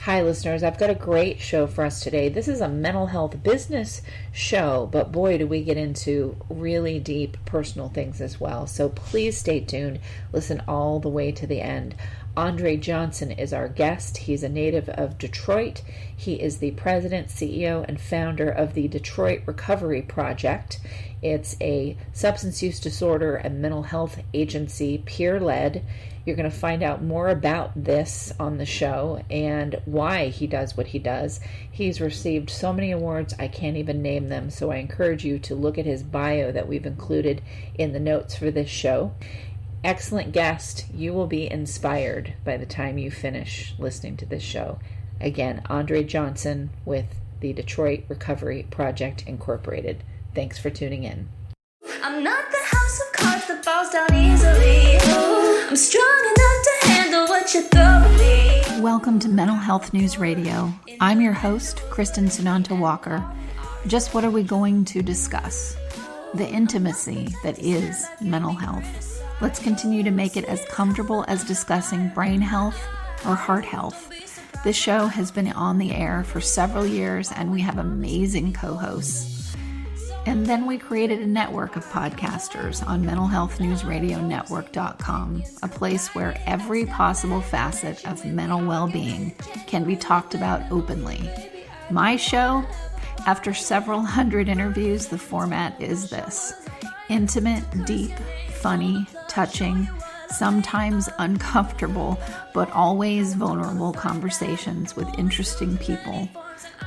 Hi, listeners. I've got a great show for us today. This is a mental health business show, but boy, do we get into really deep personal things as well. So please stay tuned. Listen all the way to the end. Andre Johnson is our guest. He's a native of Detroit. He is the president, CEO, and founder of the Detroit Recovery Project. It's a substance use disorder and mental health agency, peer-led. You're going to find out more about this on the show and why he does what he does. He's received so many awards, I can't even name them, so I encourage you to look at his bio that we've included in the notes for this show. Excellent guest. You will be inspired by the time you finish listening to this show. Again, Andre Johnson with the Detroit Recovery Project Incorporated. Thanks for tuning in. I'm not the house of cards that falls down easily. I'm strong enough to handle what you throw me. Welcome to Mental Health News Radio. I'm your host, Kristin Sunanta Walker. Just what are we going to discuss? The intimacy that is mental health. Let's continue to make it as comfortable as discussing brain health or heart health. This show has been on the air for several years and we have amazing co-hosts. And then we created a network of podcasters on mentalhealthnewsradionetwork.com, a place where every possible facet of mental well-being can be talked about openly. My show, after several hundred interviews, the format is this: intimate, deep, funny, touching, sometimes uncomfortable, but always vulnerable conversations with interesting people.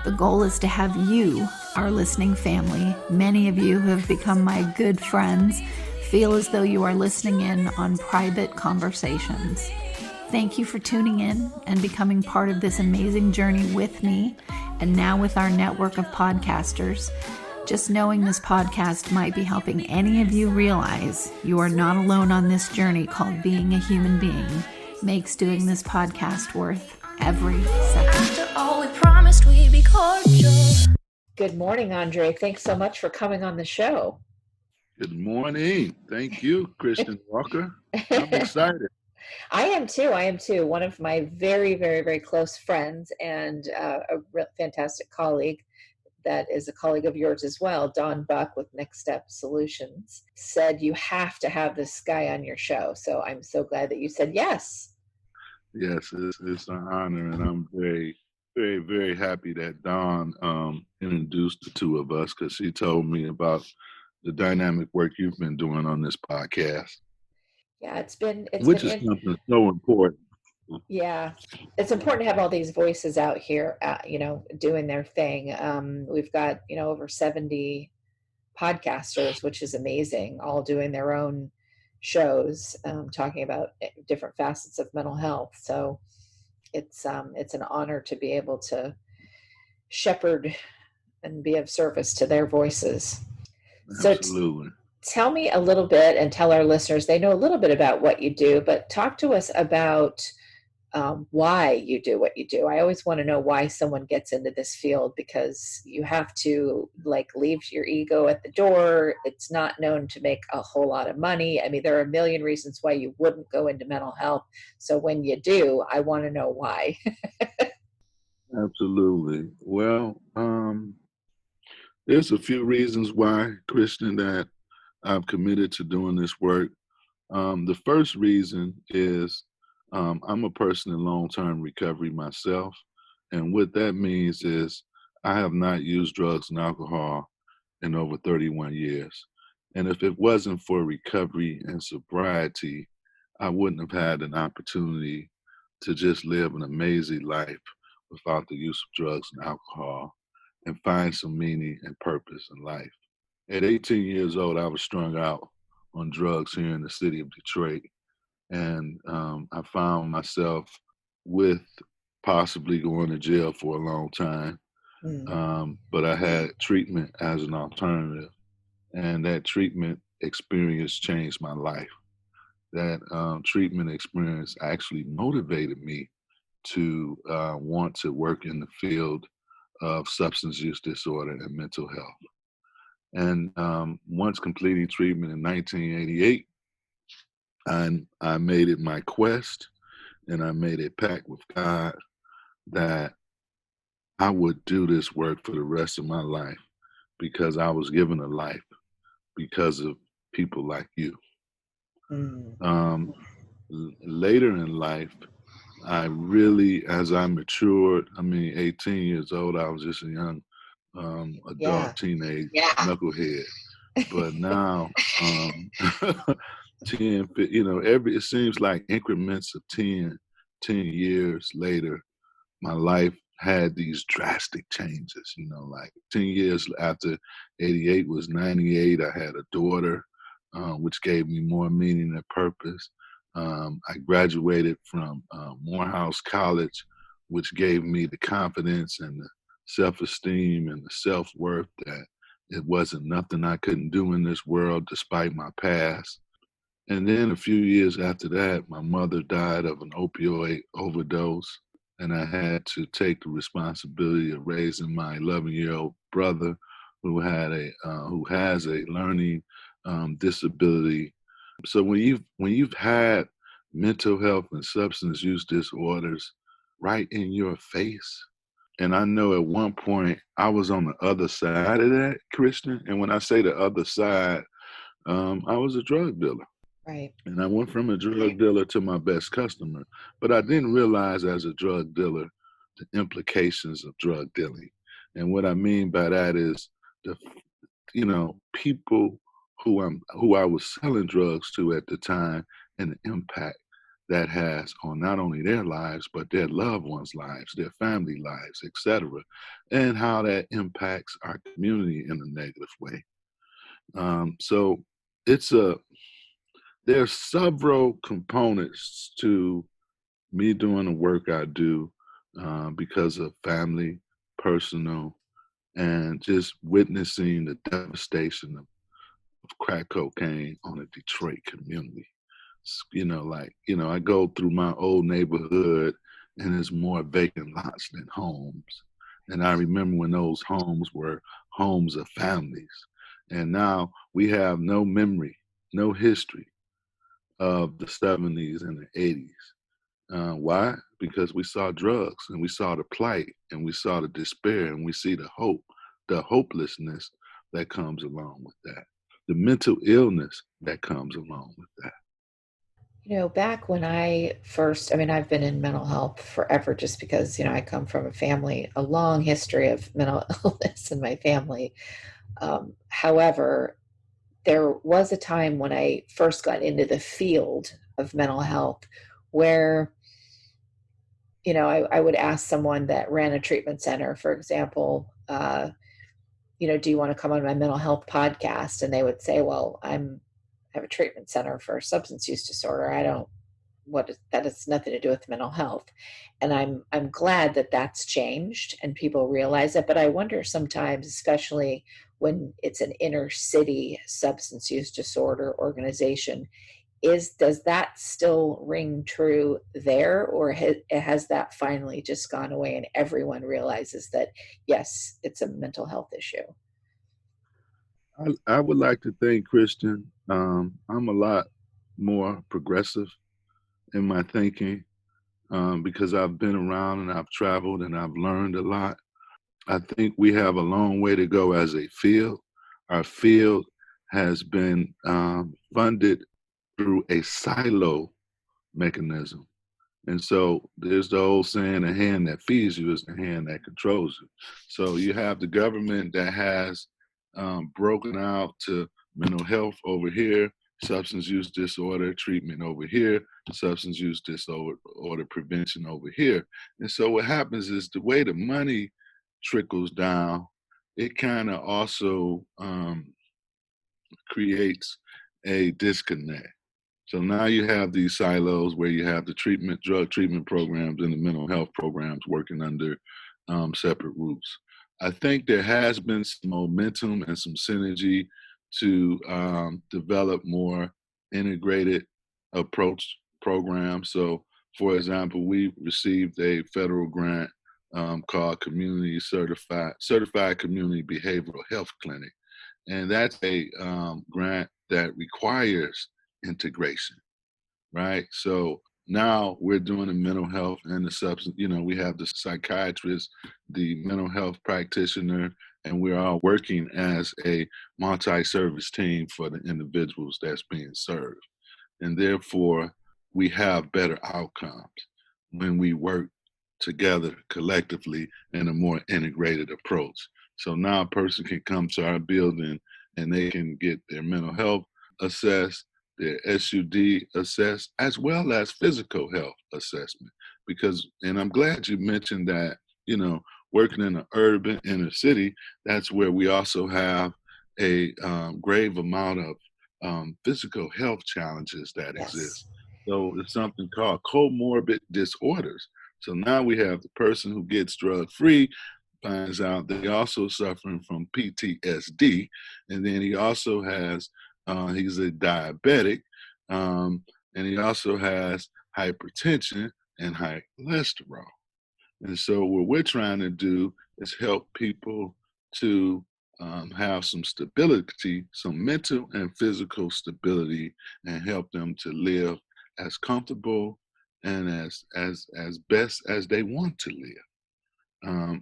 The goal is to have you, our listening family, many of you who have become my good friends, feel as though you are listening in on private conversations. Thank you for tuning in and becoming part of this amazing journey with me, and now with our network of podcasters. Just knowing this podcast might be helping any of you realize you are not alone on this journey called being a human being makes doing this podcast worth every second. After all we promised we'd be cordial. Good morning, Andre. Thanks so much for coming on the show. Good morning. Thank you, Kristin Walker. I'm excited. I am too. One of my very, very, very close friends and fantastic colleague that is a colleague of yours as well, Don Buck with Next Step Solutions, said you have to have this guy on your show. So I'm so glad that you said yes. Yes, it's an honor, and I'm very, very, very happy that Dawn introduced the two of us, because she told me about the dynamic work you've been doing on this podcast. Yeah, it's which is something so important. Yeah, it's important to have all these voices out here, doing their thing. We've got, over 70 podcasters, which is amazing, all doing their own shows, talking about different facets of mental health. So it's an honor to be able to shepherd and be of service to their voices. Absolutely. So tell me a little bit, and tell our listeners, they know a little bit about what you do, but talk to us about why you do what you do. I always want to know why someone gets into this field, because you have to leave your ego at the door. It's not known to make a whole lot of money. I mean, there are a million reasons why you wouldn't go into mental health. So when you do, I want to know why. Absolutely. Well, there's a few reasons why, Kristin, that I'm committed to doing this work. The first reason is I'm a person in long-term recovery myself. And what that means is I have not used drugs and alcohol in over 31 years. And if it wasn't for recovery and sobriety, I wouldn't have had an opportunity to just live an amazing life without the use of drugs and alcohol and find some meaning and purpose in life. At 18 years old, I was strung out on drugs here in the city of Detroit. And I found myself with possibly going to jail for a long time. But I had treatment as an alternative. And that treatment experience changed my life. That treatment experience actually motivated me to want to work in the field of substance use disorder and mental health. And once completing treatment in 1988, I made it my quest, and I made a pact with God that I would do this work for the rest of my life because I was given a life because of people like you. Mm. Um, Later in life, I really, as I matured, 18 years old, I was just a young Yeah. adult, teenage knucklehead. But now, 10, it seems like increments of 10 years later, my life had these drastic changes, like 10 years after 88 was 98, I had a daughter, which gave me more meaning and purpose. I graduated from Morehouse College, which gave me the confidence and the self-esteem and the self-worth that it wasn't nothing I couldn't do in this world despite my past. And then a few years after that, my mother died of an opioid overdose, and I had to take the responsibility of raising my 11-year-old brother, who has a learning disability. So when you've had mental health and substance use disorders right in your face, and I know at one point I was on the other side of that, Christian. And when I say the other side, I was a drug dealer. Right. And I went from a drug dealer to my best customer. But I didn't realize as a drug dealer the implications of drug dealing. And what I mean by that is the people who I was selling drugs to at the time and the impact that has on not only their lives, but their loved ones' lives, their family lives, etc., and how that impacts our community in a negative way. So it's a there's several components to me doing the work I do because of family, personal, and just witnessing the devastation of crack cocaine on the Detroit community. I go through my old neighborhood and there's more vacant lots than homes. And I remember when those homes were homes of families. And now we have no memory, no history of the 70s and the 80s. Why? Because we saw drugs and we saw the plight and we saw the despair and we see the hope, the hopelessness that comes along with that, the mental illness that comes along with that. Back when I've been in mental health forever just because, I come from a long history of mental illness in my family. However, there was a time when I first got into the field of mental health where, I would ask someone that ran a treatment center, for example, do you want to come on my mental health podcast? And they would say, well, I have a treatment center for substance use disorder. That has nothing to do with mental health. And I'm glad that that's changed and people realize it. But I wonder sometimes, especially when it's an inner city substance use disorder organization, does that still ring true there, or has that finally just gone away and everyone realizes that yes, it's a mental health issue? I would like to think, Christian, I'm a lot more progressive in my thinking because I've been around and I've traveled and I've learned a lot. I think we have a long way to go as a field. Our field has been funded through a silo mechanism. And so there's the old saying, the hand that feeds you is the hand that controls you. So you have the government that has broken out to mental health over here, substance use disorder treatment over here, substance use disorder prevention over here. And so what happens is the way the money trickles down, it kind of also creates a disconnect. So now you have these silos where you have the drug treatment programs and the mental health programs working under separate roofs. I think there has been some momentum and some synergy to develop more integrated approach programs. So, for example, we received a federal grant called Certified Community Behavioral Health Clinic. And that's a grant that requires integration, right? So Now we're doing the mental health and the substance. We have the psychiatrist, the mental health practitioner, and we're all working as a multi-service team for the individuals that's being served. And therefore, we have better outcomes when we work together collectively in a more integrated approach. So now a person can come to our building and they can get their mental health assessed, their SUD assessed, as well as physical health assessment. And I'm glad you mentioned that, working in an urban inner city, that's where we also have a grave amount of physical health challenges that Yes. exist. So it's something called comorbid disorders. So now we have the person who gets drug-free finds out they also suffering from PTSD, and then he also has he's a diabetic, and he also has hypertension and high cholesterol. And so what we're trying to do is help people to have some stability, some mental and physical stability, and help them to live as comfortable and as best as they want to live.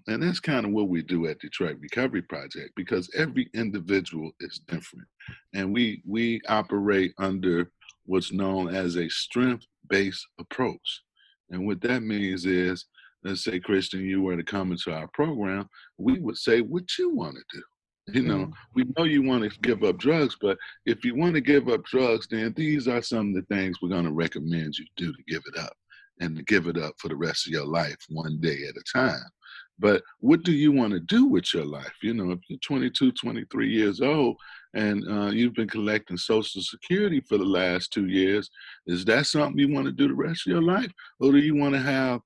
And that's kind of what we do at Detroit Recovery Project, because every individual is different. And we operate under what's known as a strength-based approach. And what that means is, let's say, Kristin, you were to come into our program, we would say what you want to do. Mm. We know you want to give up drugs, but if you want to give up drugs, then these are some of the things we're going to recommend you do to give it up, and to give it up for the rest of your life, one day at a time. But what do you want to do with your life? If you're 22, 23 years old and you've been collecting Social Security for the last 2 years, is that something you want to do the rest of your life? Or do you want to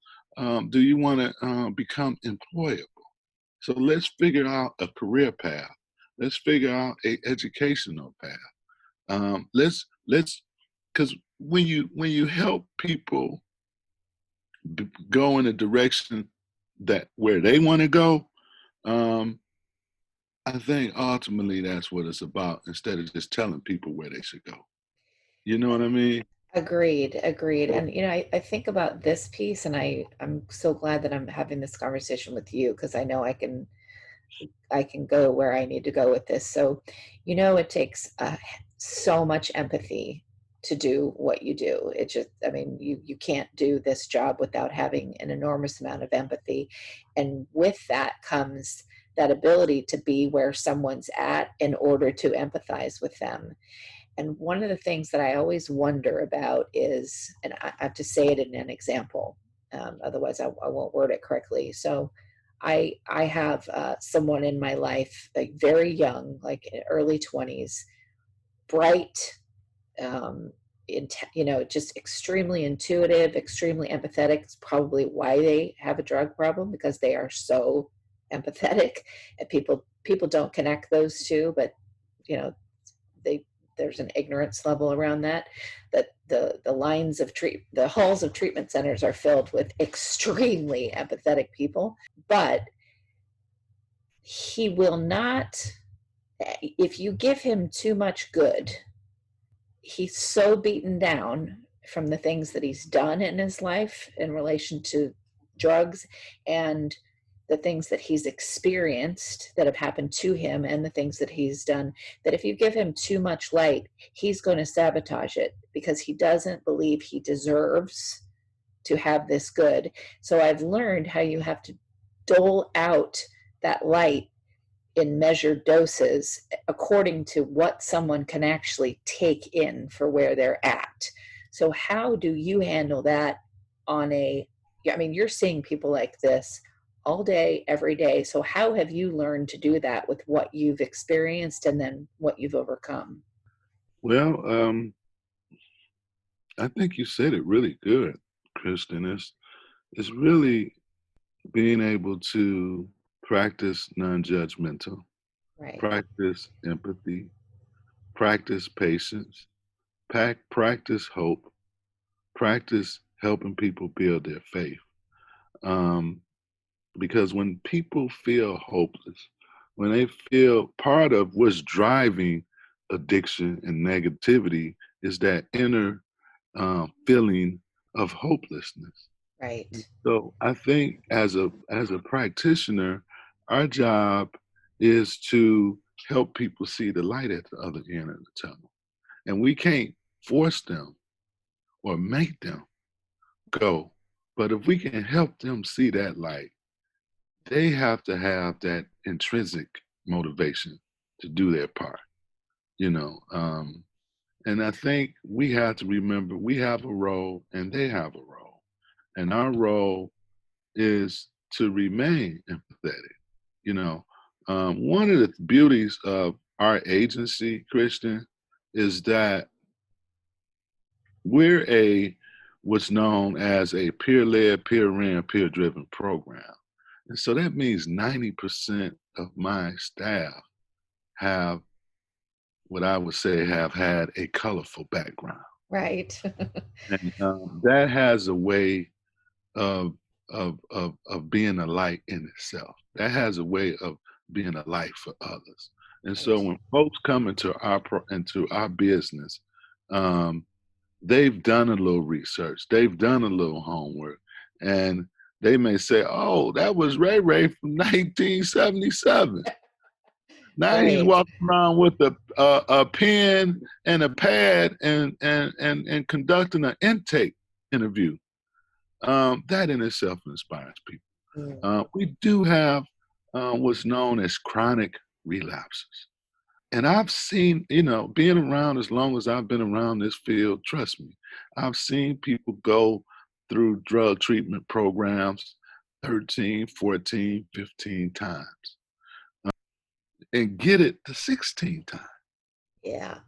become employable? So let's figure out a career path. Let's figure out a educational path. Because when you help people go in a direction that where they want to go, I think ultimately that's what it's about, instead of just telling people where they should go. You know what I mean? Agreed, agreed. And I think about this piece, and I'm so glad that I'm having this conversation with you, because I know I can go where I need to go with this. So, it takes so much empathy to do what you do. It just, I mean, you can't do this job without having an enormous amount of empathy. And with that comes that ability to be where someone's at in order to empathize with them. And one of the things that I always wonder about is, and I have to say it in an example, otherwise I won't word it correctly. So I have someone in my life, like very young, like early 20s, bright, just extremely intuitive, extremely empathetic. It's probably why they have a drug problem, because they are so empathetic, and people don't connect those two, but there's an ignorance level around that the the halls of treatment centers are filled with extremely empathetic people. But he will not, if you give him too much good, he's so beaten down from the things that he's done in his life in relation to drugs, and the things that he's experienced that have happened to him, and the things that he's done, that if you give him too much light, he's going to sabotage it, because he doesn't believe he deserves to have this good. So I've learned how you have to dole out that light in measured doses according to what someone can actually take in for where they're at. So how do you handle that you're seeing people like this all day, every day. So how have you learned to do that with what you've experienced and then what you've overcome? Well, I think you said it really good, Kristin. It's really being able to practice non-judgmental, Right. practice empathy, practice patience, practice hope, practice helping people build their faith. Because when people feel hopeless, when they feel, part of what's driving addiction and negativity is that inner feeling of hopelessness. Right. So I think as a practitioner, our job is to help people see the light at the other end of the tunnel. And we can't force them or make them go. But if we can help them see that light, they have to have that intrinsic motivation to do their part, you know. And I think we have to remember we have a role and they have a role. And our role is to remain empathetic. You know, one of the beauties of our agency, Christian, is that we're what's known as a peer-led, peer-ran, peer-driven program. And so that means 90% of my staff have what I would say have had a colorful background. Right. And that has a way of, of being a light in itself. That has a way of being a light for others. And so Right. when folks come into our business, they've done a little research, they've done a little homework, and they may say, "Oh, that was Ray Ray from 1977." Now he's Right. walking around with a pen and a pad and conducting an intake interview. That in itself inspires people. Mm. We do have what's known as chronic relapses. And I've seen, being around as long as I've been around this field, trust me, I've seen people go through drug treatment programs 13, 14, 15 times and get it the 16th time. Yeah.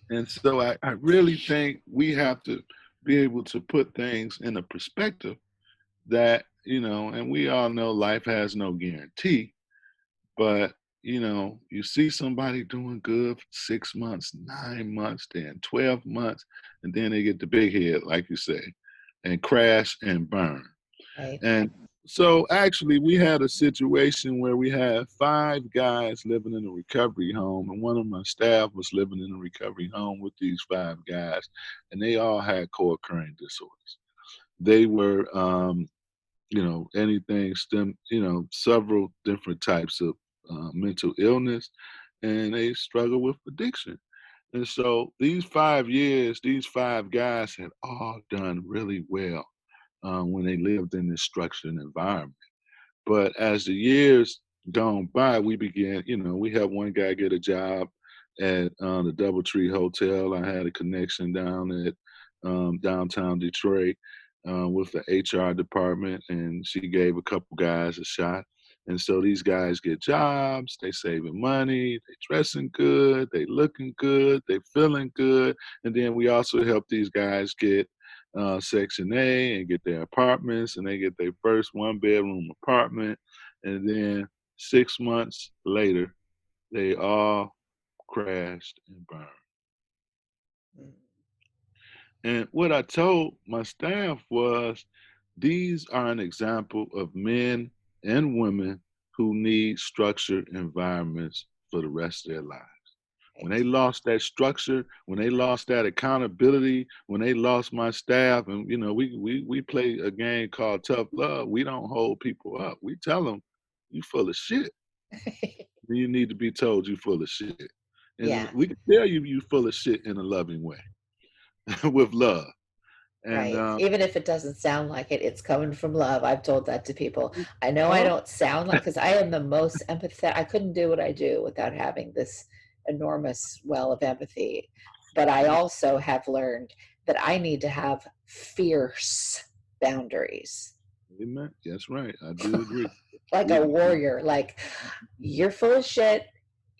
And so I really think we have to be able to put things in a perspective that, and we all know life has no guarantee, but you see somebody doing good for 6 months, 9 months, then 12 months, and then they get the big head, like you say, and crash and burn. Right. And so actually we had a situation where we had 5 guys living in a recovery home, and one of my staff was living in a recovery home with these 5 guys, and they all had co-occurring disorders. They were, several different types of mental illness, and they struggle with addiction. And so these 5 years, these 5 guys had all done really well when they lived in this structured environment. But as the years gone by, we began, we helped one guy get a job at the Doubletree Hotel. I had a connection down at downtown Detroit with the HR department, and she gave a couple guys a shot. And so these guys get jobs, they saving money, they dressing good, they looking good, they feeling good. And then we also help these guys get Section A and get their apartments, and they get their first 1-bedroom apartment. And then 6 months later, they all crashed and burned. Mm. And what I told my staff was, these are an example of men and women who need structured environments for the rest of their lives. When they lost that structure, when they lost that accountability, when they lost my staff, and we play a game called Tough Love. We don't hold people up. We tell them, "You full of shit." You need to be told you full of shit. And Yeah. we can tell you full of shit in a loving way, with love. And Right. Even if it doesn't sound like it, it's coming from love. I've told that to people. I know I don't sound like, because I am the most empathetic. I couldn't do what I do without having this enormous well of empathy. But I also have learned that I need to have fierce boundaries, Amen. That's right. I do agree. like a warrior. Like, you're full of shit.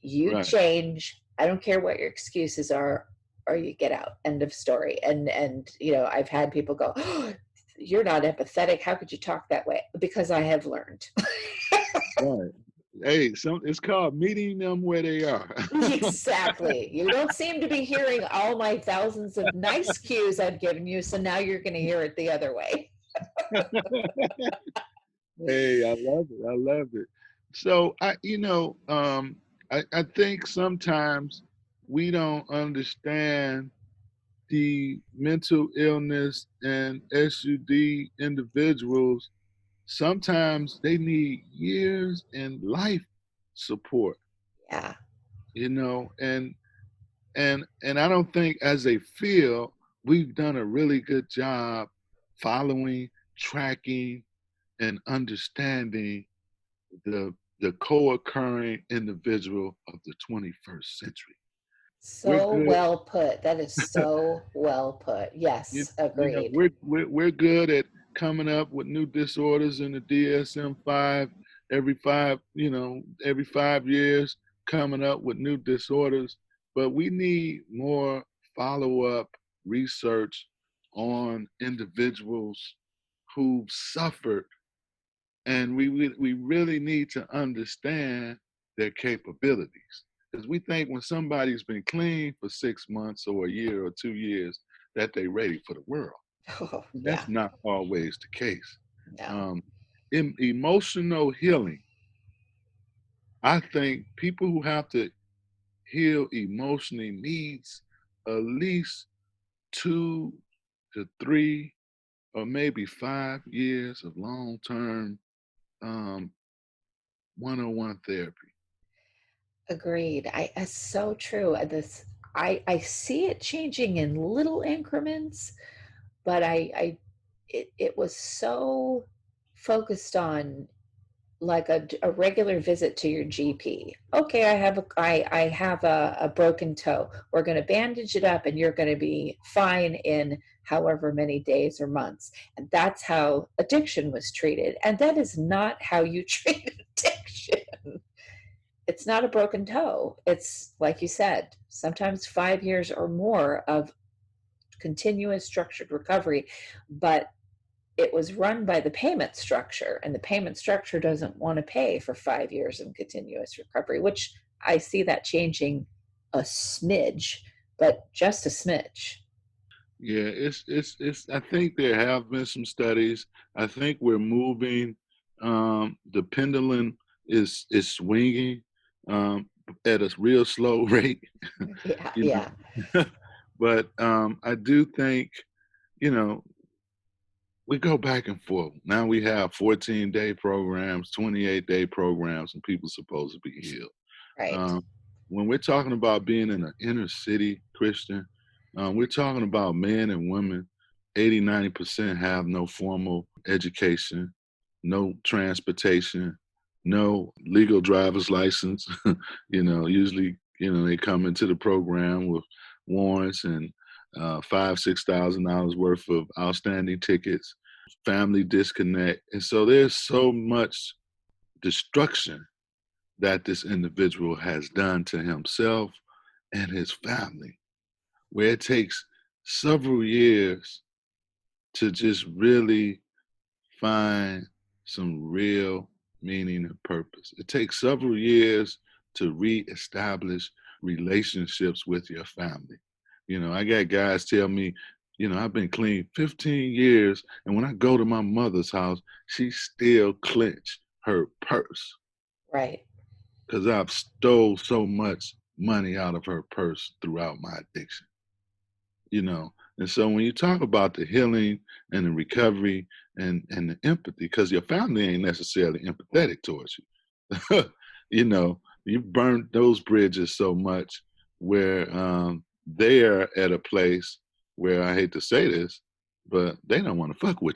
You Right. change. I don't care what your excuses are, or you get out. End of story. And I've had people go, "Oh, you're not empathetic. How could you talk that way?" Because I have learned. Right. Hey, it's called meeting them where they are. Exactly. You don't seem to be hearing all my thousands of nice cues I've given you, so now you're going to hear it the other way. Hey, I love it. I love it. So I think sometimes we don't understand the mental illness and SUD individuals, sometimes they need years and life support, Yeah. you know, and I don't think as a field we've done a really good job following, tracking, and understanding the co-occurring individual of the 21st century. We're So good. well put. That is so well put. You, Yes, you know, agreed. we're good at coming up with new disorders in the DSM-5 every 5 years, coming up with new disorders. But we need more follow-up research on individuals who've suffered, and we really need to understand their capabilities. Because we think when somebody's been clean for 6 months or a year or 2 years, that they're ready for the world. Oh, And yeah. that's not always the case. No. Um, in emotional healing, I think people who have to heal emotionally needs at least 2 to 3 or maybe 5 years of long-term um, one-on-one therapy. Agreed. It's so true. I see it changing in little increments, but it was so focused on like a regular visit to your GP. Okay, I have a broken toe. We're going to bandage it up and you're going to be fine in however many days or months. And that's how addiction was treated. And that is not how you treat addiction. It's not a broken toe. It's like you said, sometimes 5 years or more of continuous structured recovery, but it was run by the payment structure, and the payment structure doesn't want to pay for 5 years in continuous recovery, which I see that changing a smidge, but just a smidge. Yeah, it's I think there have been some studies. I think we're moving, the pendulum is swinging at a real slow rate, Yeah, you yeah, know. But I do think, you know, we go back and forth. Now we have 14-day programs, 28-day programs, and people supposed to be healed. right, Um, when we're talking about being in an inner city Christian, we're talking about men and women. 80-90% have no formal education, no transportation, no legal driver's license. Usually, they come into the program with warrants and $5,000-6,000 worth of outstanding tickets, family disconnect. And so there's so much destruction that this individual has done to himself and his family, where it takes several years to just really find some real meaning and purpose. It takes several years to reestablish relationships with your family. I got guys tell me, I've been clean 15 years, and when I go to my mother's house, she still clench her purse right, because I've stole so much money out of her purse throughout my addiction. And so when you talk about the healing and the recovery and the empathy, because your family ain't necessarily empathetic towards you. You burnt those bridges so much where they're at a place where, I hate to say this, but they don't want to fuck with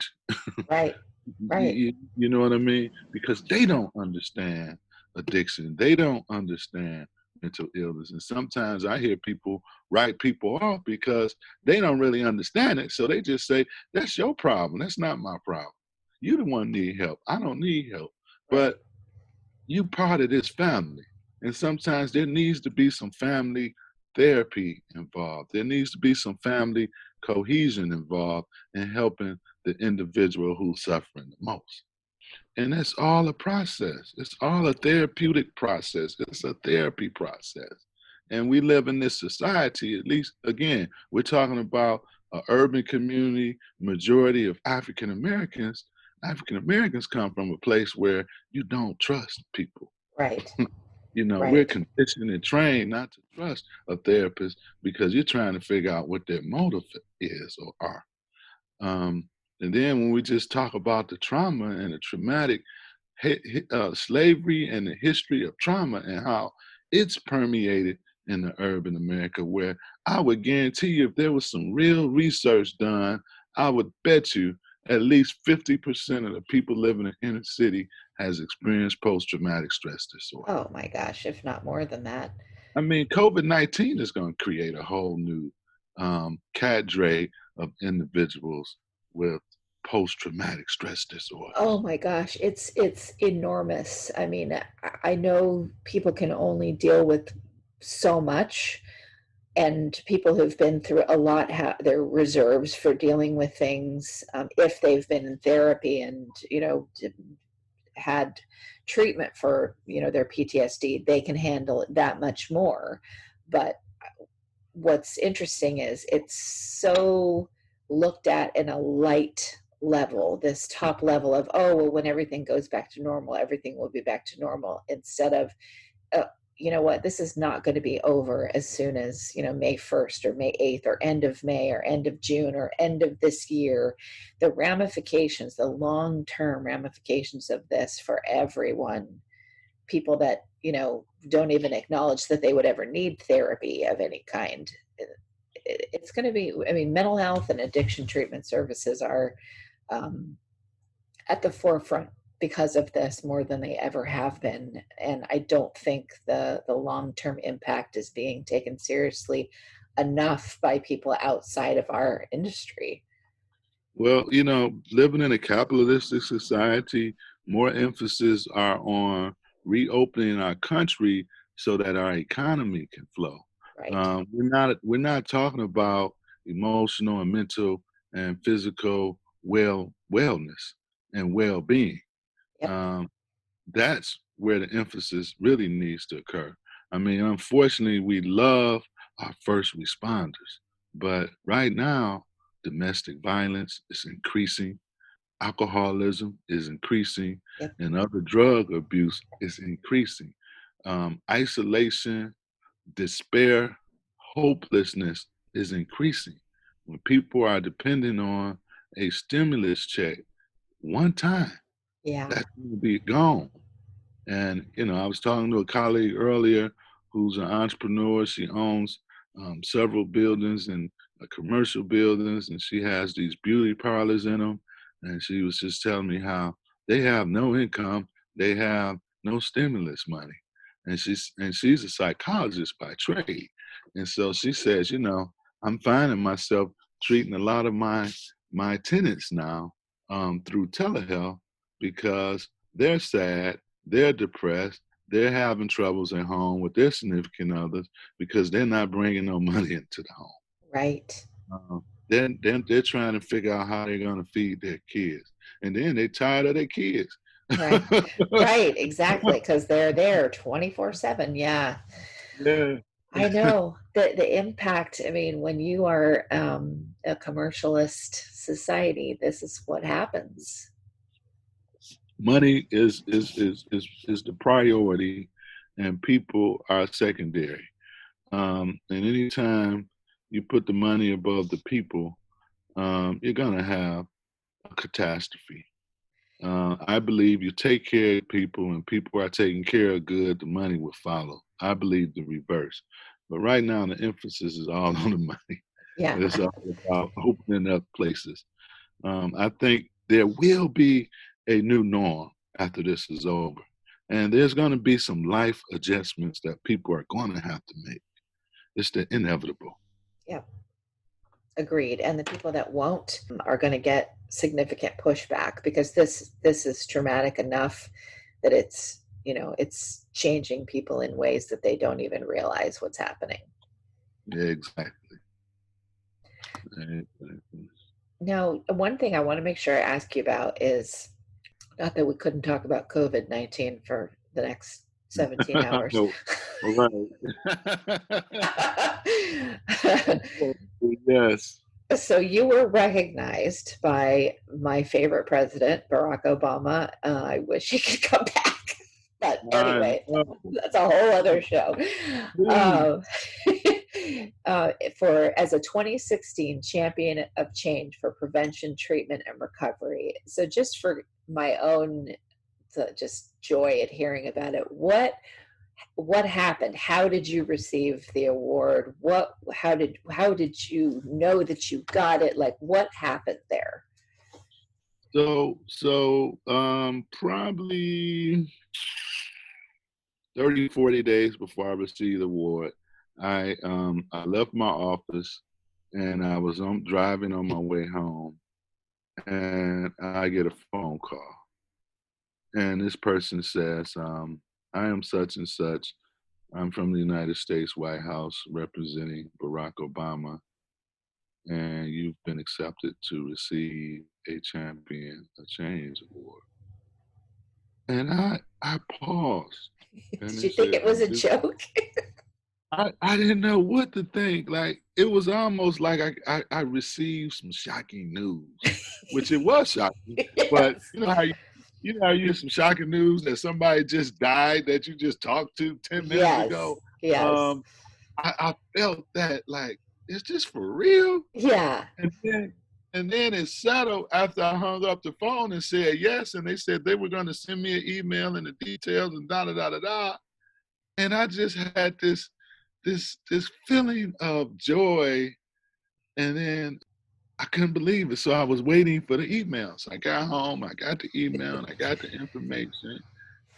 right, you. right, You know what I mean? Because they don't understand addiction. They don't understand mental illness. And sometimes I hear people write people off because they don't really understand it. So they just say, that's your problem. That's not my problem. You the one need help. I don't need help. right, But you part of this family. And sometimes there needs to be some family therapy involved. There needs to be some family cohesion involved in helping the individual who's suffering the most. And that's all a process. It's all a therapeutic process. It's a therapy process. And we live in this society, at least, again, we're talking about an urban community, majority of African Americans. African Americans come from a place where you don't trust people. right, we're Right. conditioned and trained not to trust a therapist because you're trying to figure out what their motive is or are. And then when we just talk about the trauma and the traumatic slavery and the history of trauma and how it's permeated in the urban America, where I would guarantee you if there was some real research done, I would bet you at least 50% of the people living in inner city has experienced post-traumatic stress disorder. Oh my gosh, if not more than that. I mean, COVID-19 is going to create a whole new cadre of individuals with post-traumatic stress disorders. Oh my gosh, it's enormous. I mean, I know people can only deal with so much, and people who've been through a lot have their reserves for dealing with things, if they've been in therapy and had treatment for their PTSD, they can handle it that much more. But what's interesting is it's so looked at in a light level, this top level of, oh, well, when everything goes back to normal, everything will be back to normal, instead of, you know what, this is not going to be over as soon as, May 1st or May 8th or end of May or end of June or end of this year. The ramifications, the long-term ramifications of this for everyone, people that, don't even acknowledge that they would ever need therapy of any kind. It's going to be, I mean, mental health and addiction treatment services are at the forefront because of this more than they ever have been. And I don't think the long-term impact is being taken seriously enough by people outside of our industry. Well, living in a capitalistic society, more emphasis are on reopening our country so that our economy can flow. Right. We're not talking about emotional and mental and physical wellness and well-being. Yep. That's where the emphasis really needs to occur. I mean, unfortunately, we love our first responders, but right now, domestic violence is increasing, alcoholism is increasing, Yep. and other drug abuse is increasing. Isolation, despair, hopelessness is increasing. When people are depending on a stimulus check one time, Yeah. that's going to be gone. And, I was talking to a colleague earlier who's an entrepreneur. She owns several buildings and commercial buildings, and she has these beauty parlors in them. And she was just telling me how they have no income, they have no stimulus money. And she's a psychologist by trade. And so she says, I'm finding myself treating a lot of my tenants now through telehealth because they're sad, they're depressed, they're having troubles at home with their significant others because they're not bringing no money into the home. Right. Then they're trying to figure out how they're going to feed their kids, and then they're tired of their kids. Right. Right. Exactly. Because they're there 24/7. Yeah. Yeah. I know the impact. I mean, when you are a commercialist society, this is what happens. Money is the priority, and people are secondary. And anytime you put the money above the people, you're gonna have a catastrophe. I believe you take care of people and people are taken care of good, the money will follow. I believe the reverse. But right now, the emphasis is all on the money. Yeah. It's all about opening up places. I think there will be a new norm after this is over. And there's going to be some life adjustments that people are going to have to make. It's the inevitable. Yeah. Agreed. And the people that won't are going to get significant pushback because this is traumatic enough that it's changing people in ways that they don't even realize what's happening. Yeah, exactly. Now, one thing I want to make sure I ask you about is, not that we couldn't talk about COVID-19 for the next 17 hours. No, right. Yes. So you were recognized by my favorite president, Barack Obama. I wish he could come back. But I anyway, know. that's a whole other show. Dude. Um, for as a 2016 champion of change for prevention, treatment, and recovery. So just for my own just joy at hearing about it, what happened? How did you receive the award? How did you know that you got it? Like, what happened there? So probably 30, 40 days before I received the award, I left my office and I was driving on my way home, and I get a phone call. And this person says, I am such and such. I'm from the United States White House representing Barack Obama, and you've been accepted to receive a Champion of Change Award. And I paused. And Did they you think said, it was a joke? I didn't know what to think. Like, it was almost like I received some shocking news, which it was shocking. But Yes. you know how you hear some shocking news that somebody just died that you just talked to 10 minutes Yes. ago. Yes. I felt that, like, is this for real? Yeah. And then it settled after I hung up the phone and said yes, and they said they were going to send me an email and the details and da da da da da. And I just had this feeling of joy, and then I couldn't believe it. So I was waiting for the emails. I got home, I got the email, and I got the information,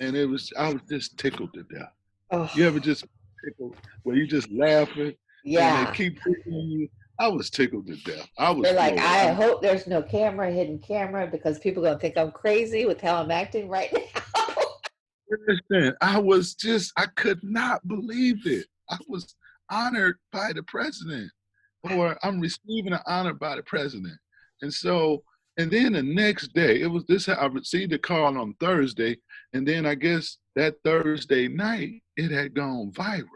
and I was just tickled to death. Oh, You ever just tickled where you just laughing and they yeah. keep tickling you? I was tickled to death. I was You're like, floored. I hope there's no hidden camera, because people are gonna think I'm crazy with how I'm acting right now. Listen, I could not believe it. I was honored by the president, or I'm receiving an honor by the president. And then the next day, I received a call on Thursday, and then I guess that Thursday night, it had gone viral.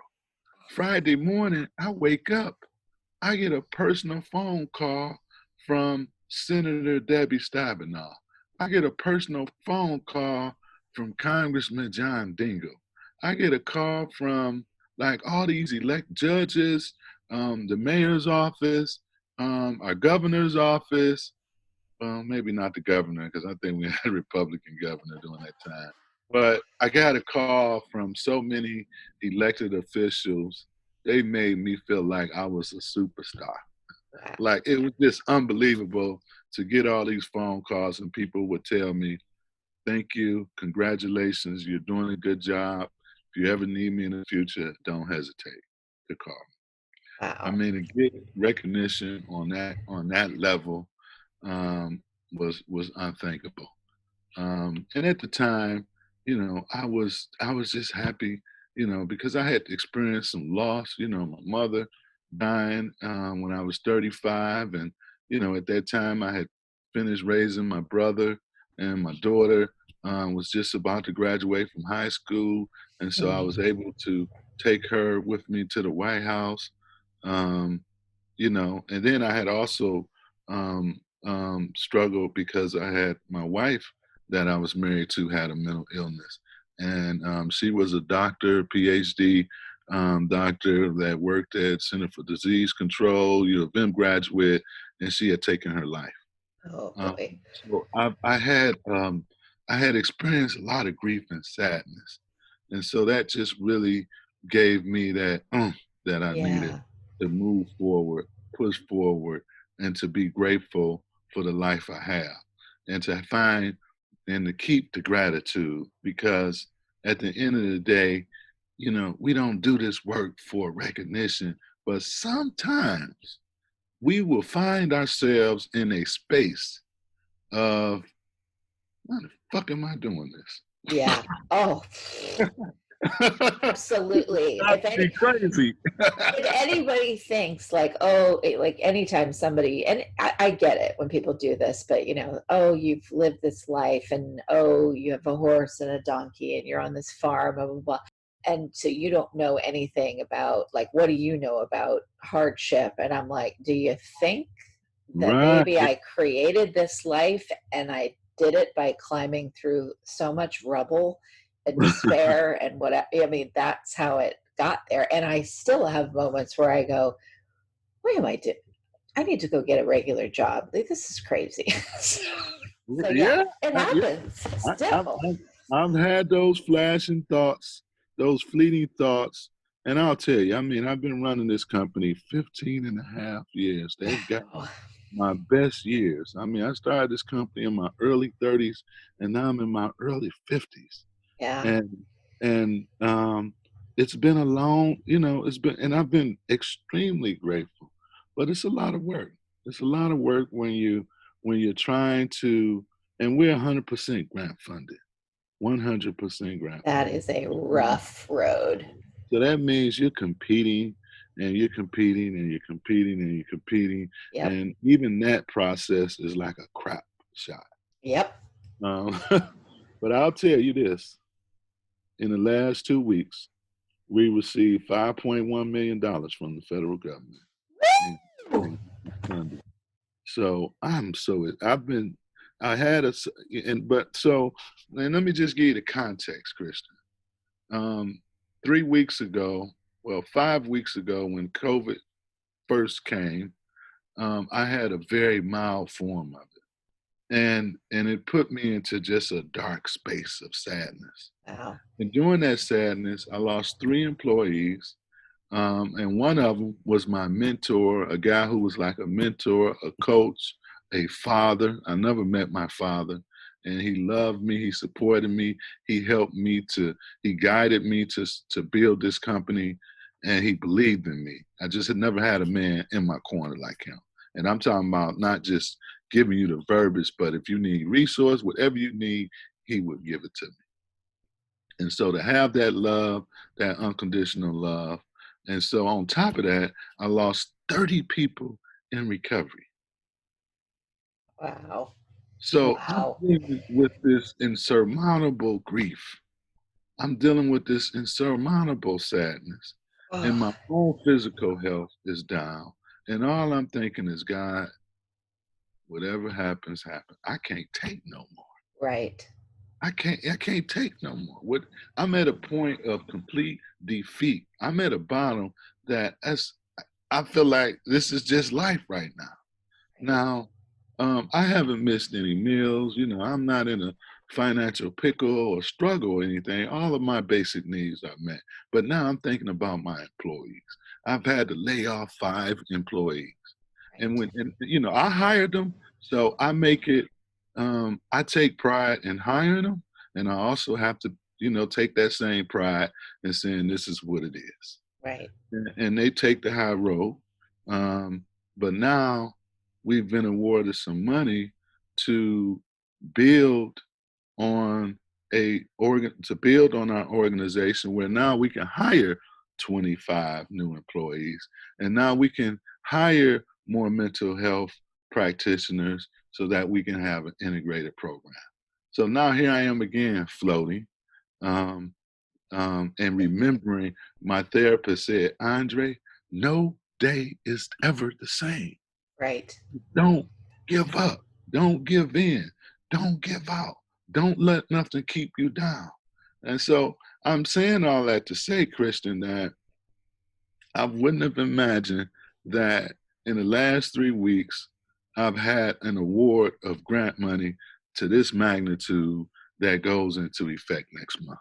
Friday morning, I wake up, I get a personal phone call from Senator Debbie Stabenow. I get a personal phone call from Congressman John Dingell. I get a call from like all these elect judges, the mayor's office, our governor's office. Maybe not the governor, because I think we had a Republican governor during that time. But I got a call from so many elected officials. They made me feel like I was a superstar. Wow. Like, it was just unbelievable to get all these phone calls, and people would tell me, thank you, congratulations, you're doing a good job. If you ever need me in the future, don't hesitate to call me. I Wow. mean, to get recognition on that level was unthinkable. And at the time, I was just happy, because I had experienced some loss. My mother dying when I was 35, and at that time I had finished raising my brother, and my daughter was just about to graduate from high school, and so I was able to take her with me to the White House. And then I had also struggled because I had my wife that I was married to had a mental illness. And she was a doctor, PhD doctor that worked at Center for Disease Control, U of M graduate, and she had taken her life. Oh boy. So I had experienced a lot of grief and sadness. And so that just really gave me that that I needed to move forward, push forward, and to be grateful for the life I have, and to find and to keep the gratitude, because at the end of the day, we don't do this work for recognition, but sometimes we will find ourselves in a space of, why the fuck am I doing this? Yeah. Oh, absolutely. Be crazy. If anybody thinks like, oh, like anytime somebody, and I get it when people do this, but oh, you've lived this life, and oh, you have a horse and a donkey, and you're on this farm, blah, blah, blah. And so you don't know anything about, like, what do you know about hardship? And I'm like, do you think that maybe I created this life and I did it by climbing through so much rubble and despair and what I mean, that's how it got there. And I still have moments where I go, what am I doing? I need to go get a regular job. Like, this is crazy. So yeah, Yeah, it yeah. happens I, still. I've had those flashing thoughts, those fleeting thoughts. And I'll tell you, I mean, I've been running this company 15 and a half years. They've got Wow. my best years. I mean, I started this company in my early 30s, and now I'm in my early 50s. Yeah, And it's been a long, and I've been extremely grateful. But it's a lot of work. It's a lot of work when you're trying to, and we're 100% grant funded. 100% grant that funded. is a rough road. So that means you're competing and you're competing and you're competing and you're competing. Yep. And even that process is like a crap shot. Yep. But I'll tell you this, in the last 2 weeks, we received $5.1 million from the federal government. Woo! So I had and let me just give you the context, Kristin. 3 weeks ago, 5 weeks ago, when COVID first came, I had a very mild form of it. And it put me into just a dark space of sadness. Wow. And during that sadness, I lost 3 employees. And one of them was my mentor, a guy who was like a mentor, a coach, a father. I never met my father. And he loved me. He supported me. He helped me he guided me to build this company. And he believed in me. I just had never had a man in my corner like him. And I'm talking about not just giving you the verbiage, but if you need resource, whatever you need, he would give it to me. And so to have that love, that unconditional love. And so on top of that, I lost 30 people in recovery. Wow. So I'm Wow. dealing with this insurmountable grief. I'm dealing with this insurmountable sadness. And my own physical health is down. And all I'm thinking is, God, whatever happens, happen. I can't take no more. Right. I can't take no more. I'm at a point of complete defeat. I'm at a bottom that I feel like this is just life right now. Now, I haven't missed any meals. I'm not in a financial pickle or struggle or anything. All of my basic needs are met. But now I'm thinking about my employees. I've had to lay off 5 employees. And I hired them, so I make it, I take pride in hiring them, and I also have to, take that same pride in saying this is what it is. Right. And they take the high road. But now we've been awarded some money to build on our organization, where now we can hire 25 new employees, and now we can hire more mental health practitioners so that we can have an integrated program. So now here I am again floating, and remembering my therapist said, Andre, no day is ever the same. Right. Don't give up. Don't give in. Don't give out. Don't let nothing keep you down. And so I'm saying all that to say, Kristin, that I wouldn't have imagined that in the last 3 weeks, I've had an award of grant money to this magnitude that goes into effect next month.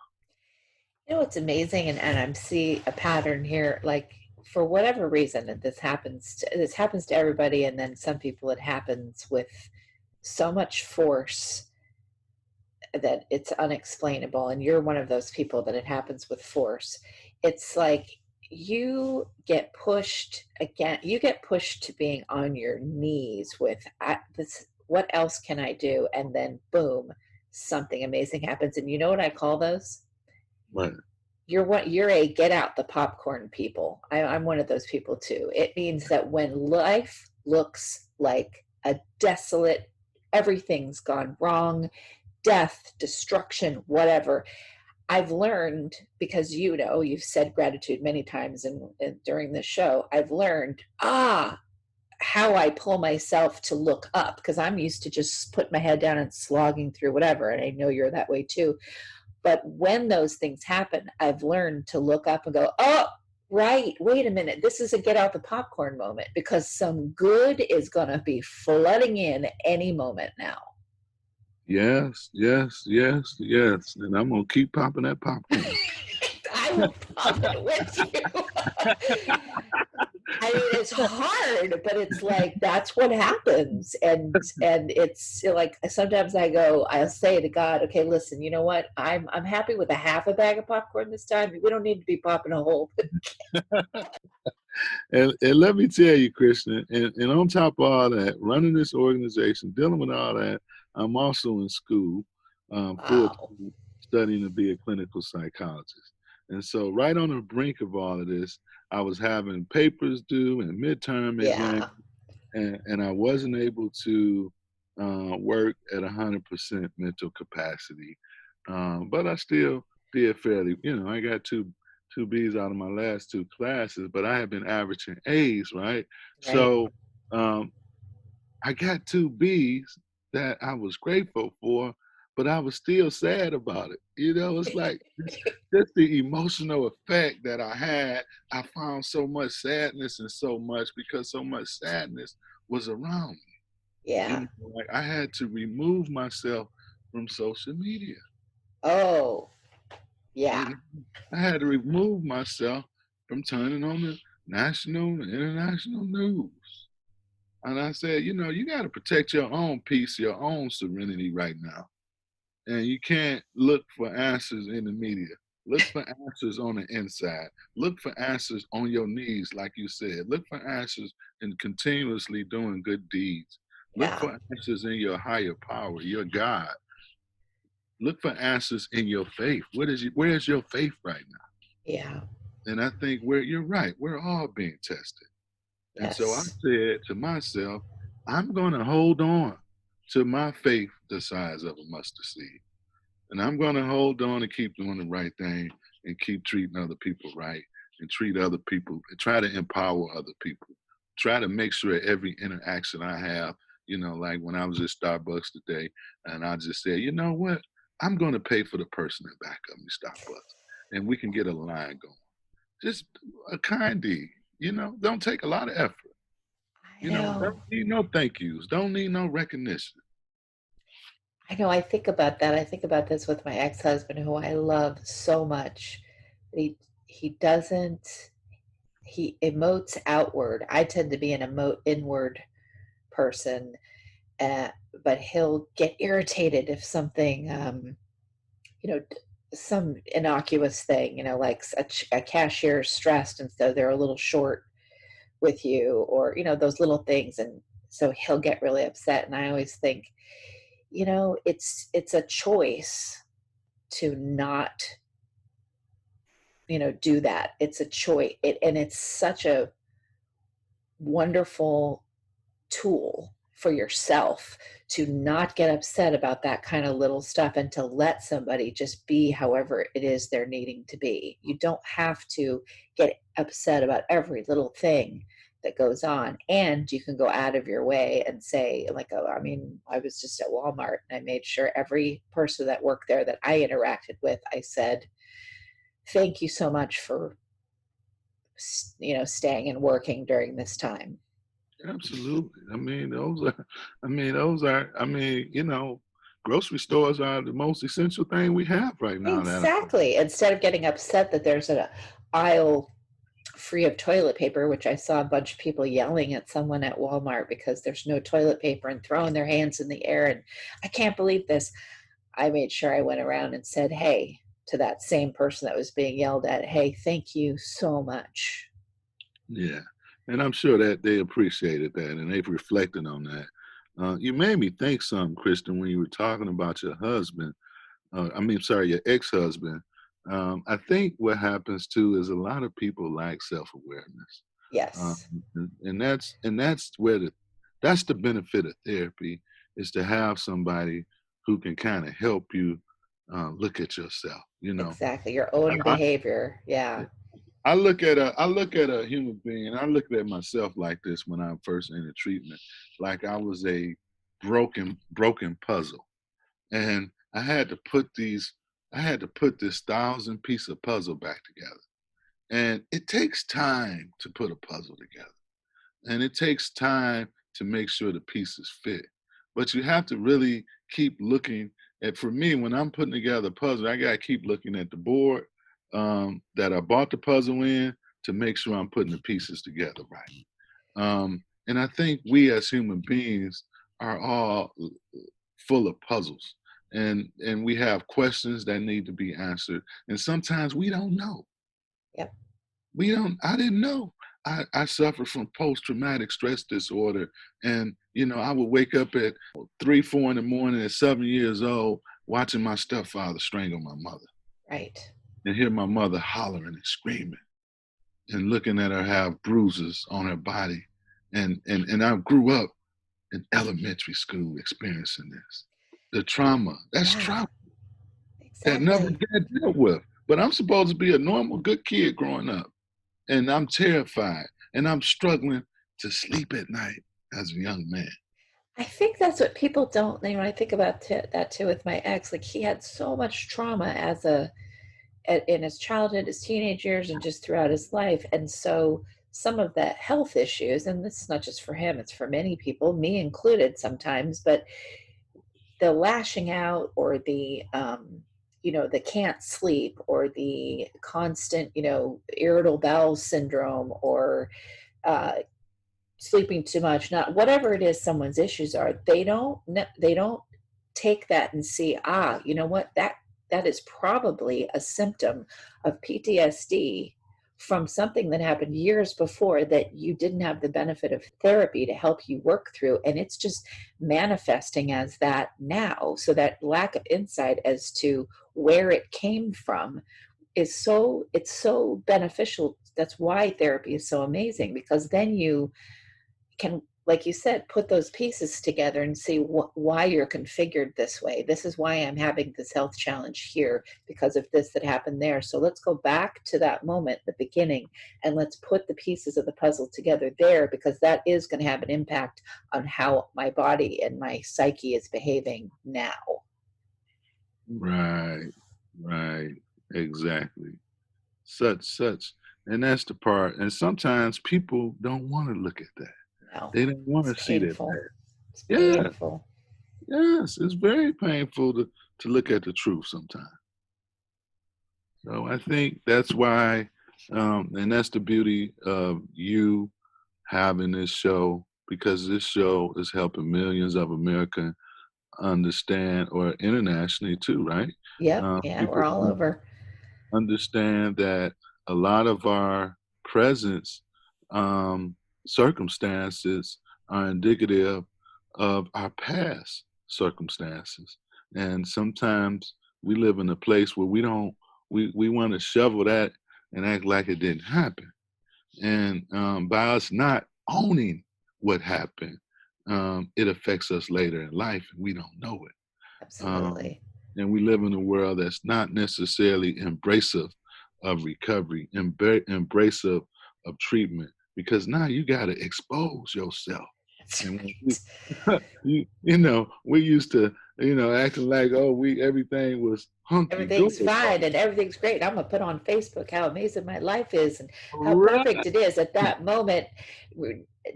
It's amazing, and I see a pattern here. Like, for whatever reason, and this happens to everybody, and then some people it happens with so much force that it's unexplainable. And you're one of those people that it happens with force. It's like you get pushed to being on your knees with this. What else can I do? And then boom, something amazing happens. And you know what I call those? Right. You're a get out the popcorn people. I'm one of those people too. It means that when life looks like a desolate, everything's gone wrong, death, destruction, whatever, I've learned, because you've said gratitude many times and during this show, I've learned how I pull myself to look up, because I'm used to just put my head down and slogging through whatever, and I know you're that way too. But when those things happen, I've learned to look up and go, oh, right, wait a minute, this is a get out the popcorn moment, because some good is going to be flooding in any moment now. Yes, yes, yes, yes. And I'm going to keep popping that popcorn. I will pop it with you. I mean, it's hard, but it's like, that's what happens. And it's like, sometimes I'll say to God, okay, listen, you know what? I'm happy with a half a bag of popcorn this time. We don't need to be popping a whole. And let me tell you, Kristin, and on top of all that, running this organization, dealing with all that, I'm also in school, full Wow. time, studying to be a clinical psychologist. And so right on the brink of all of this, I was having papers due and midterm exams, Yeah. and I wasn't able to work at 100% mental capacity. But I still did fairly, I got two B's out of my last two classes, but I have been averaging A's, right? Right. So I got two B's that I was grateful for, but I was still sad about it. It's like just the emotional effect that I had. I found so much sadness and so much because so much sadness was around me. Yeah. Like I had to remove myself from social media. Oh, yeah. I had to remove myself from turning on the national and international news. And I said, you got to protect your own peace, your own serenity right now. And you can't look for answers in the media. Look for answers on the inside. Look for answers on your knees, like you said. Look for answers in continuously doing good deeds. Look Yeah. for answers in your higher power, your God. Look for answers in your faith. Where is your faith right now? Yeah. And I think you're right. We're all being tested. And so I Yes. said to myself, I'm going to hold on to my faith the size of a mustard seed. And I'm going to hold on and keep doing the right thing and keep treating other people right and treat other people and try to empower other people. Try to make sure every interaction I have, like when I was at Starbucks today and I just said, you know what? I'm going to pay for the person in back of me, Starbucks, and we can get a line going. Just a kind deed, don't take a lot of effort. I know. Don't need no thank yous. Don't need no recognition. I know. I think about that. I think about this with my ex-husband, who I love so much. He doesn't. He emotes outward. I tend to be an emote inward person, uh, but he'll get irritated if something, you know, some innocuous thing, like a cashier is stressed and so they're a little short with you, or those little things, and so he'll get really upset. And I always think, it's a choice to not do that. It's a choice, and it's such a wonderful tool for yourself to not get upset about that kind of little stuff and to let somebody just be however it is they're needing to be. You don't have to get upset about every little thing that goes on, and you can go out of your way and say, like, oh, I mean, I was just at Walmart and I made sure every person that worked there that I interacted with, I said, thank you so much for staying and working during this time. Absolutely. Grocery stores are the most essential thing we have right now. Exactly. Instead of getting upset that there's an aisle free of toilet paper, which I saw a bunch of people yelling at someone at Walmart because there's no toilet paper and throwing their hands in the air, and I can't believe this. I made sure I went around and said, hey, to that same person that was being yelled at, hey, thank you so much. Yeah. And I'm sure that they appreciated that and they've reflected on that. You made me think something, Kristin, when you were talking about your husband. Your ex-husband. I think what happens too is a lot of people lack self-awareness. Yes. And that's where that's the benefit of therapy, is to have somebody who can kind of help you look at yourself. Exactly. Your own behavior. Yeah. I look at a human being, and I looked at myself like this when I first entered treatment, like I was a broken puzzle, and I had to put these I had to put this 1,000-piece of puzzle back together. And it takes time to put a puzzle together. And it takes time to make sure the pieces fit. But you have to really keep looking at, for me, when I'm putting together a puzzle, I gotta keep looking at the board that I bought the puzzle in to make sure I'm putting the pieces together right. And I think we as human beings are all full of puzzles. And we have questions that need to be answered. And sometimes we don't know. Yep. I didn't know. I suffer from post-traumatic stress disorder. And, I would wake up at 3, 4 in the morning at 7 years old, watching my stepfather strangle my mother. Right. And hear my mother hollering and screaming and looking at her have bruises on her body. And I grew up in elementary school experiencing this. The trauma, that's trauma that never got dealt with. But I'm supposed to be a normal, good kid growing up. And I'm terrified. And I'm struggling to sleep at night as a young man. I think that's what people don't, when I think about that too with my ex, like he had so much trauma in his childhood, his teenage years, and just throughout his life. And so some of the health issues, and this is not just for him, it's for many people, me included sometimes, but the lashing out or the the can't sleep or the constant, irritable bowel syndrome or sleeping too much, not whatever it is someone's issues are, they don't take that and see, you know what, that is probably a symptom of PTSD from something that happened years before that you didn't have the benefit of therapy to help you work through. And it's just manifesting as that now. So that lack of insight as to where it came from it's so beneficial. That's why therapy is so amazing, because then you can, like you said, put those pieces together and see why you're configured this way. This is why I'm having this health challenge here because of this that happened there. So let's go back to that moment, the beginning, and let's put the pieces of the puzzle together there, because that is going to have an impact on how my body and my psyche is behaving now. Right, exactly. Such, and that's the part. And sometimes people don't want to look at that. No, they don't want to see that. It's painful. Yes, it's very painful to look at the truth sometimes. So I think that's why, and that's the beauty of you having this show, because this show is helping millions of Americans understand, or internationally too, right? Yep, we're all over. Understand that a lot of our presence circumstances are indicative of our past circumstances. And sometimes we live in a place where we want to shovel that and act like it didn't happen. And by us not owning what happened, it affects us later in life and we don't know it. Absolutely. And we live in a world that's not necessarily embracive of recovery, embracive of treatment, because now you got to expose yourself. And we used to, acting like, everything was hunky. Everything's fine and everything's great. I'm going to put on Facebook how amazing my life is and how perfect it is. At that moment,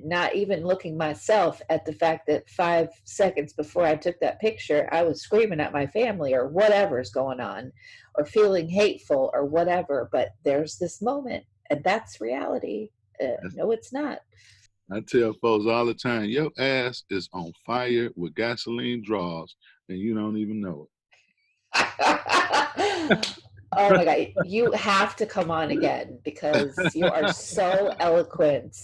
not even looking myself at the fact that 5 seconds before I took that picture, I was screaming at my family or whatever's going on, or feeling hateful or whatever. But there's this moment, and that's reality. No, it's not. I tell folks all the time, your ass is on fire with gasoline draws, and you don't even know it. Oh my God, you have to come on again because you are so eloquent.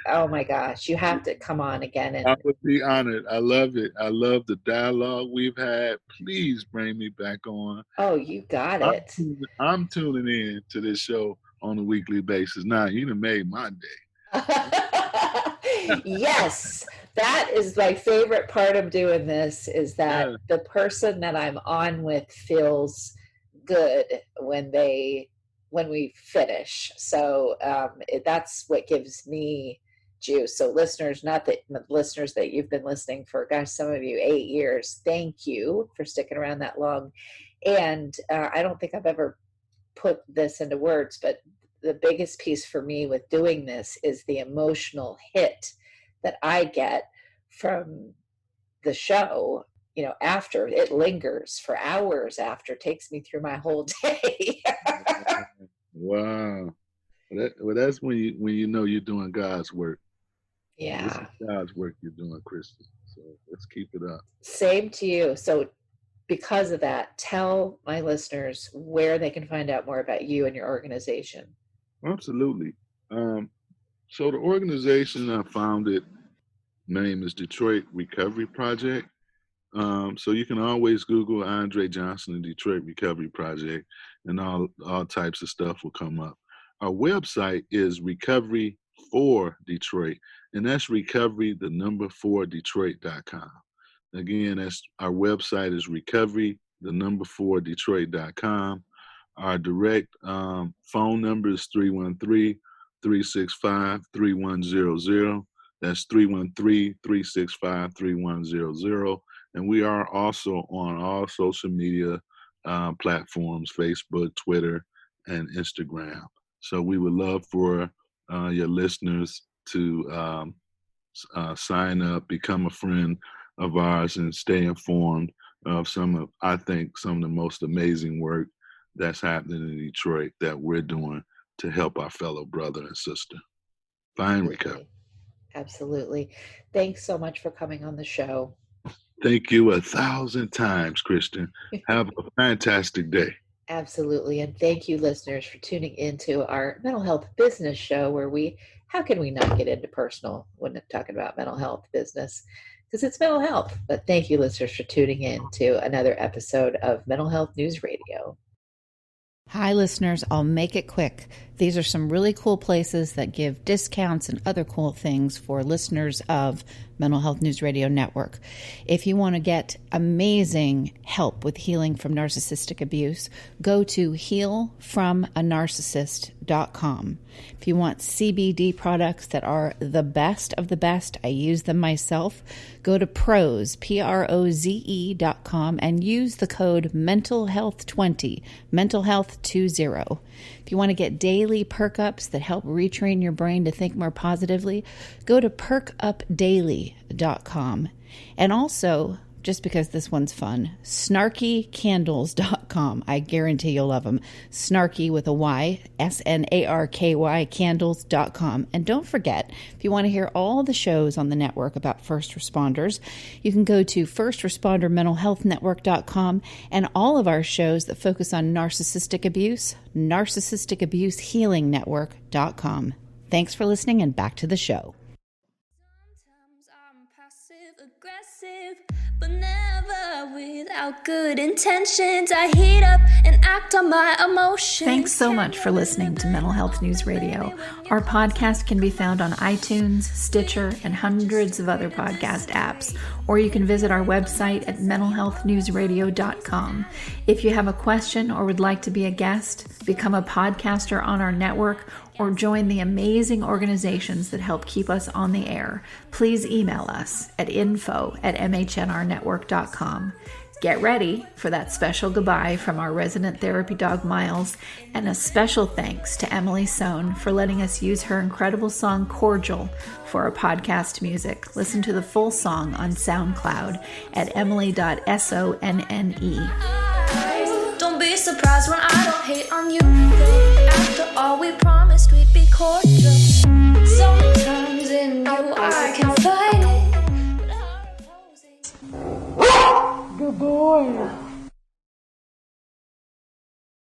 Oh my gosh, you have to come on again. And I would be honored. I love it. I love the dialogue we've had. Please bring me back on. Oh, you got it. I'm tuning in to this show on a weekly basis. Now, you done made my day. Yes, that is my favorite part of doing this, is that the person that I'm on with feels good when we finish. So that's what gives me juice. So listeners that you've been listening for, gosh, some of you 8 years, thank you for sticking around that long. And I don't think I've ever put this into words, but the biggest piece for me with doing this is the emotional hit that I get from the show. After it lingers for hours after, takes me through my whole day. Wow. Well, that's when you know you're doing God's work. Yeah. This is God's work you're doing, Kristin. So let's keep it up. Same to you. So because of that, tell my listeners where they can find out more about you and your organization. Absolutely. So the organization I founded, name is Detroit Recovery Project. So you can always Google Andre Johnson and Detroit Recovery Project, and all types of stuff will come up. Our website is Recovery for Detroit, and that's recovery, 4Detroit.com. Again, that's our website is recovery, 4Detroit.com. Our direct phone number is 313-365-3100. That's 313-365-3100. And we are also on all social media platforms, Facebook, Twitter, and Instagram. So we would love for your listeners to sign up, become a friend of ours, and stay informed of some of the most amazing work that's happening in Detroit that we're doing to help our fellow brother and sister find recovery. Absolutely. Thanks so much for coming on the show. Thank you 1,000 times, Kristin. Have a fantastic day. Absolutely. And thank you, listeners, for tuning into our mental health business show where how can we not get into personal when talking about mental health business? Because it's mental health. But thank you, listeners, for tuning in to another episode of Mental Health News Radio. Hi, listeners. I'll make it quick. These are some really cool places that give discounts and other cool things for listeners of Mental Health News Radio Network. If you want to get amazing help with healing from narcissistic abuse, go to healfromanarcissist.com. If you want CBD products that are the best of the best, I use them myself, go to proze.com and use the code mentalhealth20, mentalhealth20. If you want to get daily perk ups that help retrain your brain to think more positively, go to perkupdaily.com. And also, just because this one's fun, snarkycandles.com. I guarantee you'll love them. Snarky with a Y, SNARKY, candles.com. And don't forget, if you want to hear all the shows on the network about first responders, you can go to firstrespondermentalhealthnetwork.com, and all of our shows that focus on narcissistic abuse, narcissistabusehealingnetwork.com. Thanks for listening, and back to the show. Sometimes I'm passive-aggressive, but never without good intentions. I heat up and act on my emotions. Thanks so much for listening to Mental Health News Radio. Our podcast can be found on iTunes, Stitcher, and hundreds of other podcast apps, or you can visit our website at mentalhealthnewsradio.com. If you have a question or would like to be a guest, become a podcaster on our network, or join the amazing organizations that help keep us on the air, please email us at info@mhnrnetwork.com. Get ready for that special goodbye from our resident therapy dog, Miles, and a special thanks to Emily Sohn for letting us use her incredible song, Cordial, for our podcast music. Listen to the full song on SoundCloud at emily.sonne. Don't be surprised when I don't hate on you. After all, we promised we'd be cordial. Sometimes in you I can fight it. Good boy.